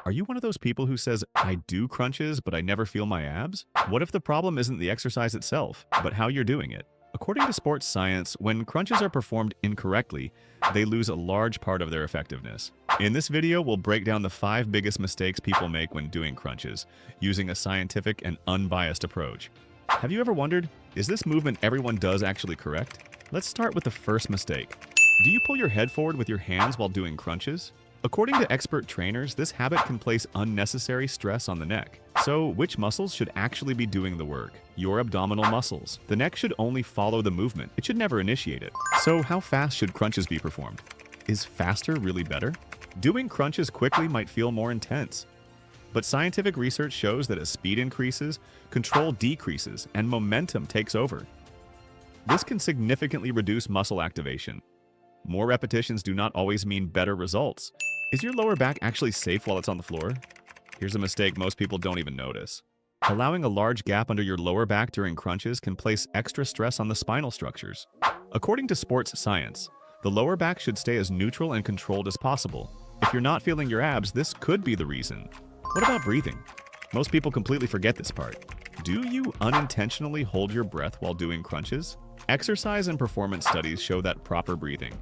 Are you one of those people who says, I do crunches, but I never feel my abs? What if the problem isn't the exercise itself, but how you're doing it? According to sports science, when crunches are performed incorrectly, they lose a large part of their effectiveness. In this video, we'll break down the 5 biggest mistakes people make when doing crunches, using a scientific and unbiased approach. Have you ever wondered, is this movement everyone does actually correct? Let's start with the first mistake. Do you pull your head forward with your hands while doing crunches? According to expert trainers, this habit can place unnecessary stress on the neck. So, which muscles should actually be doing the work? Your abdominal muscles. The neck should only follow the movement. It should never initiate it. So, how fast should crunches be performed? Is faster really better? Doing crunches quickly might feel more intense. But scientific research shows that as speed increases, control decreases, and momentum takes over. This can significantly reduce muscle activation. More repetitions do not always mean better results. Is your lower back actually safe while it's on the floor? Here's a mistake most people don't even notice. Allowing a large gap under your lower back during crunches can place extra stress on the spinal structures. According to sports science, the lower back should stay as neutral and controlled as possible. If you're not feeling your abs, this could be the reason. What about breathing? Most people completely forget this part. Do you unintentionally hold your breath while doing crunches? Exercise and performance studies show that proper breathing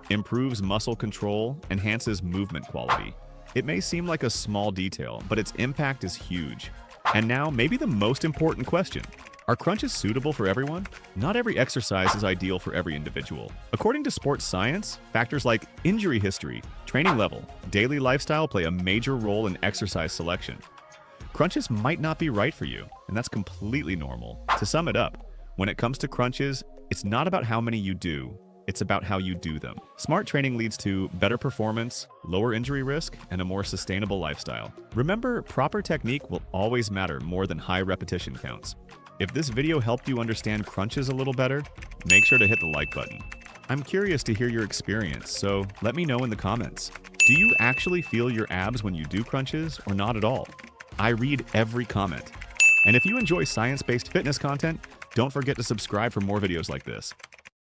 improves muscle control, enhances movement quality. It may seem like a small detail, but its impact is huge. And now, maybe the most important question. Are crunches suitable for everyone? Not every exercise is ideal for every individual. According to sports science, factors like injury history, training level, daily lifestyle play a major role in exercise selection. Crunches might not be right for you, and that's completely normal. To sum it up, when it comes to crunches, it's not about how many you do, it's about how you do them. Smart training leads to better performance, lower injury risk, and a more sustainable lifestyle. Remember, proper technique will always matter more than high repetition counts. If this video helped you understand crunches a little better, make sure to hit the like button. I'm curious to hear your experience, so let me know in the comments. Do you actually feel your abs when you do crunches or not at all? I read every comment. And if you enjoy science-based fitness content, don't forget to subscribe for more videos like this.